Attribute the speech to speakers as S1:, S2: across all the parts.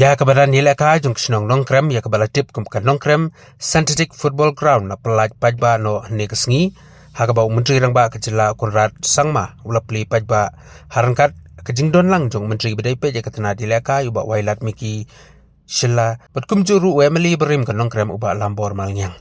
S1: Ya kebadan ïaka jong snong Nongkrem ya kebala tip kum kan Nongkrem synthetic football ground na pelaj pajba no negesngi hakabau menteri rang ba kejela kunrat sangma ula Plie pajba harangkat kejingdon lang jong menteri bedai pe ya katena ïaka uba wailat miki shilla batkum juru wemeli berim kan Nongkrem uba Lambor malnyang.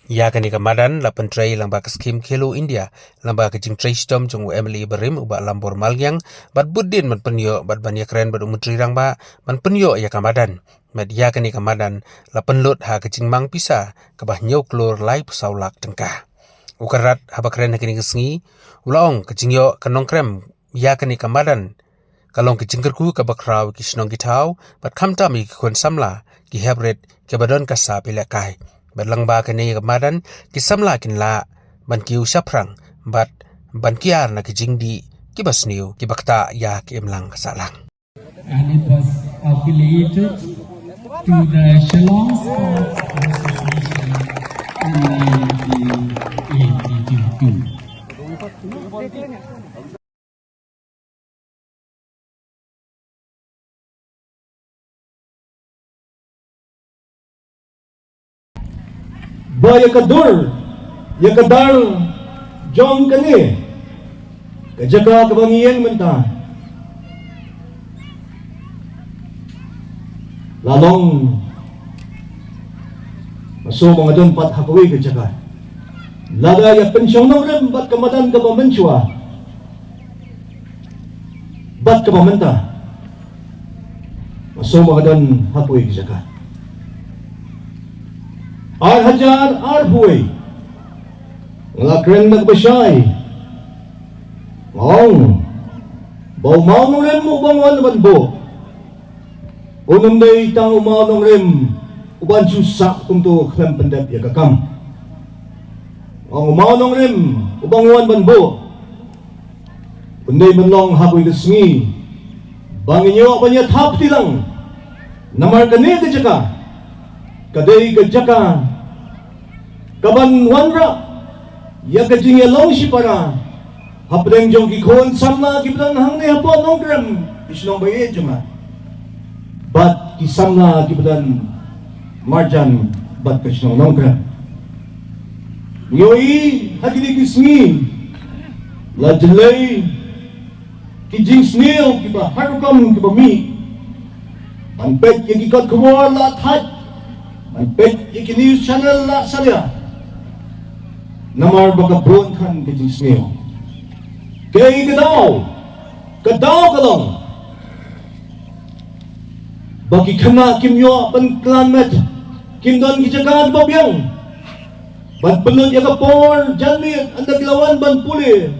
S1: Ya kani ke Madan la pentrai lamba ke skim kilo India lamba ke jingtrei shitom jong Emily berim uba Lambor malgyang bat budin man penyo bat banyak keren bat umutri rang ba man penyo ya ke Madan met ya kani ke Madan la penlut ha ke jingmang pisa ke bah nyau klor lai pusaulak tengkah ukarat haba keren kini kesngi ulaong ke jingyo ke Nongkrem ya kani ke Madan kalong ke jingkerku ke bakrau ki snong kitau bat kamta mi ke kon samla ki hebret ke badon kasa pilekai bat Lyngba kini ke Madan ki samla kin la ban kiu saprang bat ban kiar na ki jingdi ki basniu ki bakta ya ki emlang kasalang.
S2: And it was affiliated to the Shillong Sports Association in 1982.
S3: Ba yakadar jong kani kajaga kabangiyan menta lalong maso mga don pat hakawi kajaga laga ya pensyong Nongkrem bat kamadan ka pamenchwa bat ka pamenta maso mga don hakawi kajaga ar hajar ar huway mga kren nagbasyay ngong baw mao Nongkrem ubang wan banbo unong day tang umaw Nongkrem uban susa kung to krem pendat ya kakam ang umaw Nongkrem ubang wan banbo unday manlong hakoy kasngi bangin nyo ako niya tapti lang namar kani kajaka kadai kajaka kaban wanra ya kajing yalong si para hapdeng jong kikon samna kibdan hangni hapo Nongkrem isnong baye jama bat kisamna kibdan marjan bat kisnong Nongkrem yoi hagini kisngi la jelay kijing snail kiba harukam kiba mi anpet yagikat kumor la that anpet yaki news channel la salya namar baka bron kan kijing snail kay kadaw kalong bagi kena kimyo ban klamet kimdon kijagan babyang ban pelud yaga por janmi anda kilawan ban puli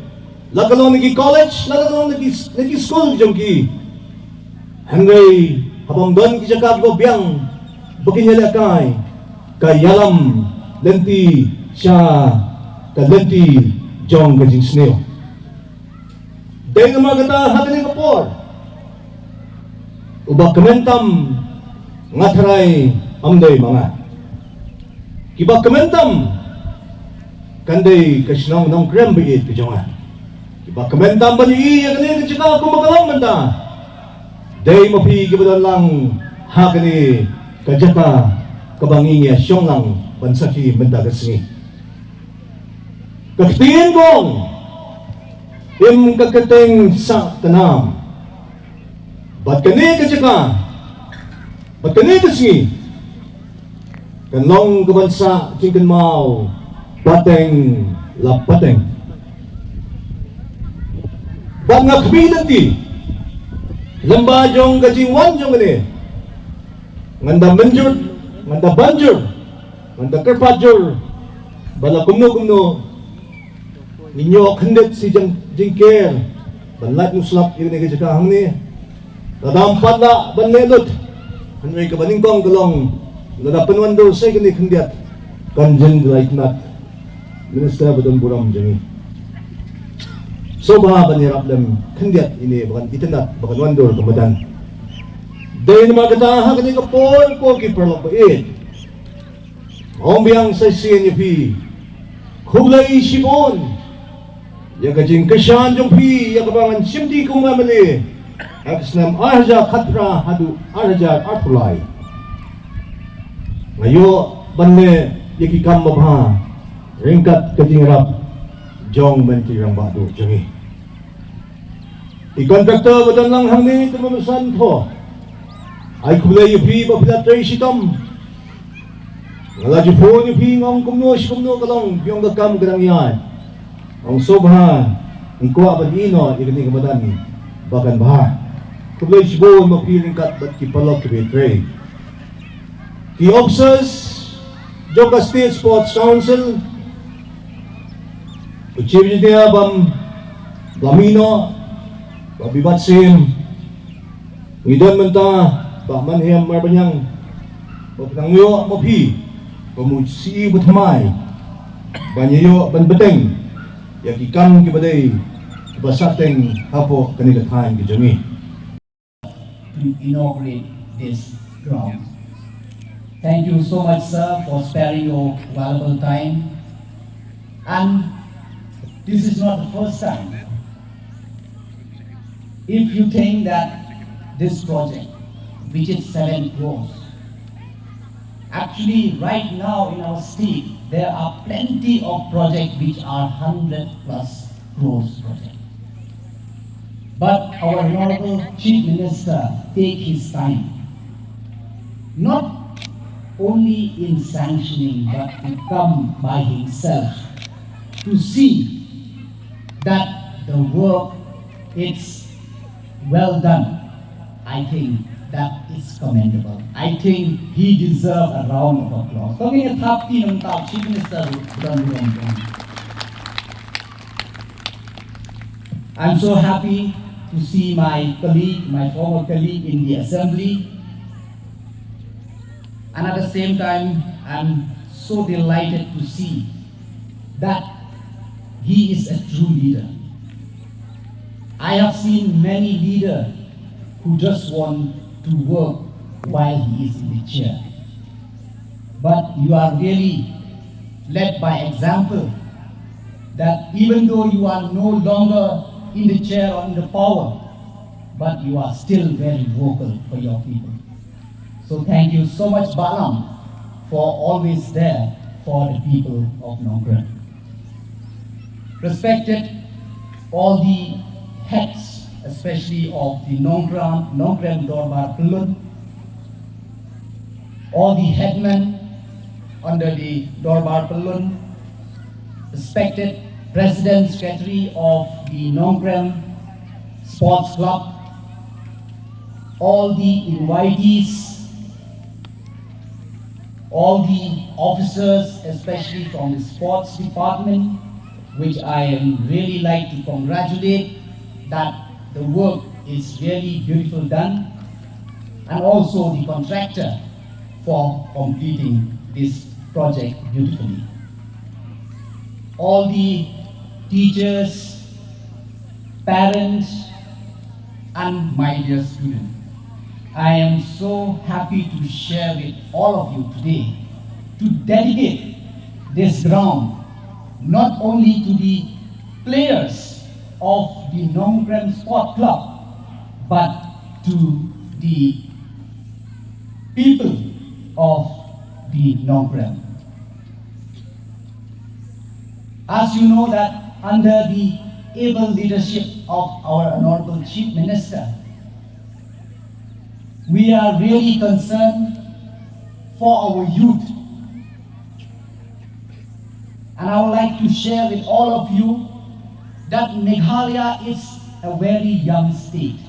S3: lagalong nagi college lagalong nagi school jongki hangay habang don kijagan babyang bagi nyalakay kayalam lenti siya kalenti jong kajing snail dahil mga kata hati ni kapor ubak kementam ngataray amday mga kibak kementam kanday kasinong Nongkrem biit kajongan kibak kementam ba niya kani kachika kumagalang manda dahil mapi kibadan lang hakani kajaka kabangingya siyong lang bansaki manda kasngi kakitingin kong im kakating sa tanam bat kani kajaka bat kani kasngi kanlong kabansa tingkan mau bateng lapateng bat ngakbi nanti Lyngba jong kajingwan jong ini nganda menjur nganda banjur nganda kerpajur bala kumno ninyo kandet si jingker banlat muslap ini kajaka hangni dadampat la banlelut hanway kabaningkong galong nadapan wando say kani kandiat kanjeng like not minister badon buram jangi so baha banirap lam kandiat ini bakan itanat bakan wando kamadan dahil magataha kani kapon ko kiperlok bait ombiyang sa CNP kublay sibon ya kajing kasyan jong pi ya kabangan simdi kong mamali Aksnam arja khatra hadu arja arpulai. Ngayo banne yaki kam mabha ringkat kajingrap jong menteri rang badu jangi. I kontraktor badan lang hangni tumunusan po. Ay kulay yupi bapila tray shitom. Ngalaji po yupi ngong kumno kalong biyong gagkam kadang yan. Ang sobha ang kuwa badino ikani kamadan bagan bahar. Kulay sibo mapiling kat bat kipalok kibetray. Ki officers Joka State Sports Council uCM dia bam Blamino babibatsim ngidon menta ba manhem marbanyang bapnangyo mopi pamusi butmay banyayo banbeteng yakikam kibadai basateng hapo kanila time gijami
S2: to inaugurate this ground. Thank you so much, sir, for sparing your valuable time. And this is not the first time. If you think that this project, which is 7 crores, actually right now in our state, there are plenty of projects which are 100 plus crores projects. But our Honorable Chief Minister take his time, not only in sanctioning, but to come by himself to see that the work is well done. I think that is commendable. I think he deserves a round of applause. Talking at Hapti ng Chief Minister, I'm so happy to see my colleague, my former colleague in the assembly. And at the same time, I'm so delighted to see that he is a true leader. I have seen many leaders who just want to work while he is in the chair. But you are really led by example that even though you are no longer in the chair or in the power, but you are still very vocal for your people. So thank you so much, Bah Lambor, for always there for the people of Nongkrem. Respected all the heads, especially of the Nongkrem Dorbar Pelun, all the headmen under the Dorbar Pelun, respected President Secretary of the Nongkrem Sports Club, all the invitees, all the officers, especially from the sports department, which I am really like to congratulate that the work is really beautiful done, and also the contractor for completing this project beautifully. All the teachers, parents, and my dear students, I am so happy to share with all of you today to dedicate this ground not only to the players of the Nongkrem Sport Club, but to the people of the Nongkrem. As you know that under the able leadership of our Honorable Chief Minister, we are really concerned for our youth. And I would like to share with all of you that Meghalaya is a very young state.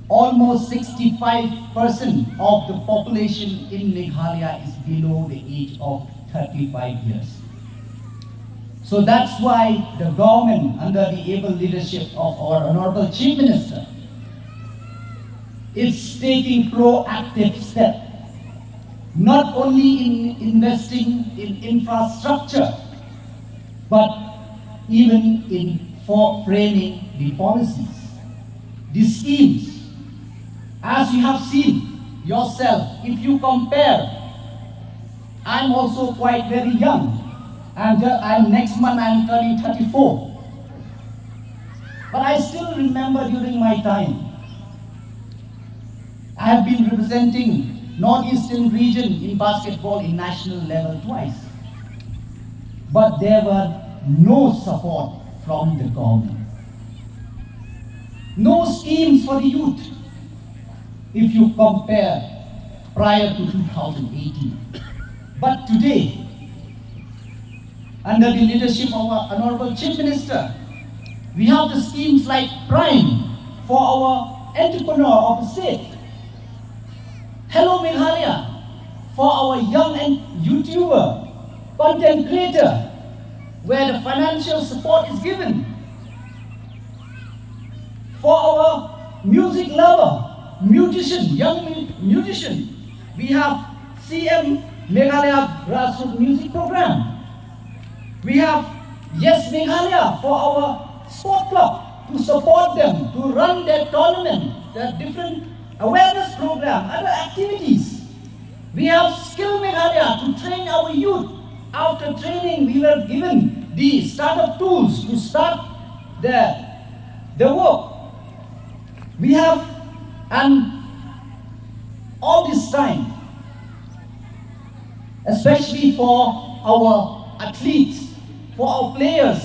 S2: Almost 65% of the population in Meghalaya is below the age of 35 years. So that's why the government, under the able leadership of our Honorable Chief Minister, is taking proactive steps, not only in investing in infrastructure, but even in framing the policies, the schemes. As you have seen yourself, if you compare, I'm also quite very young. Next month I'm turning 34. But I still remember during my time, I have been representing Northeastern region in basketball in national level twice. But there were no support from the government. No schemes for the youth. If you compare prior to 2018. But today, under the leadership of our Honorable Chief Minister, we have the schemes like Prime for our entrepreneur of the state. Hello Meghalaya for our young and YouTuber, content creator, where the financial support is given. For our music lover, musician, young musician, we have CM Meghalaya Grassroots Music Program. We have Yes Meghalaya for our sport club to support them, to run their tournament, their different awareness program, other activities. We have Skill Meghalaya to train our youth. After training, we were given the startup tools to start the work. We have, and all this time, especially for our athletes, for our players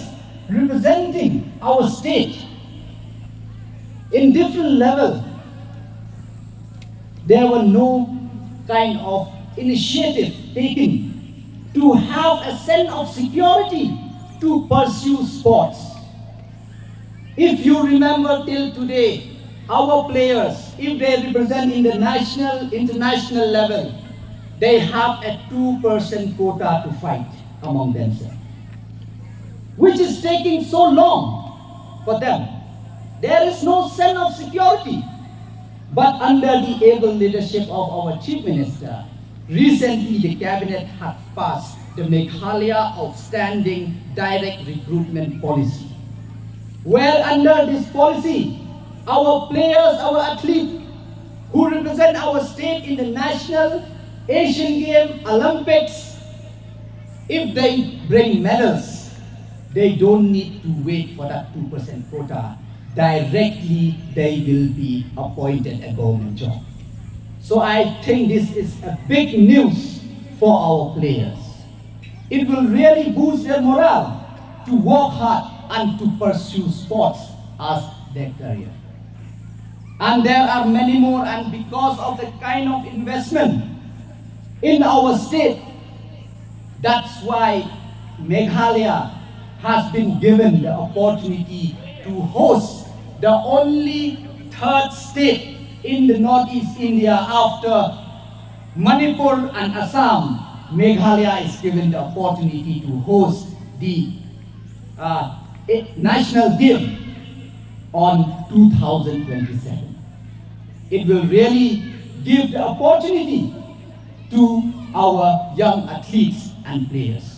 S2: representing our state in different levels, there were no kind of initiative taken to have a sense of security to pursue sports. If you remember till today, our players, if they represent in the national, international level, they have a 2% quota to fight among themselves, which is taking so long for them. There is no sense of security. But under the able leadership of our Chief Minister, recently the Cabinet has passed the Meghalaya Outstanding Direct Recruitment Policy, where under this policy, our players, our athletes who represent our state in the national, Asian Games, Olympics, if they bring medals, they don't need to wait for that 2% quota. Directly, they will be appointed a government job. So I think this is a big news for our players. It will really boost their morale to work hard and to pursue sports as their career. And there are many more, and because of the kind of investment in our state, that's why Meghalaya has been given the opportunity to host the only third state in the Northeast India after Manipur and Assam. Meghalaya is given the opportunity to host the national game on 2027. It will really give the opportunity to our young athletes and players.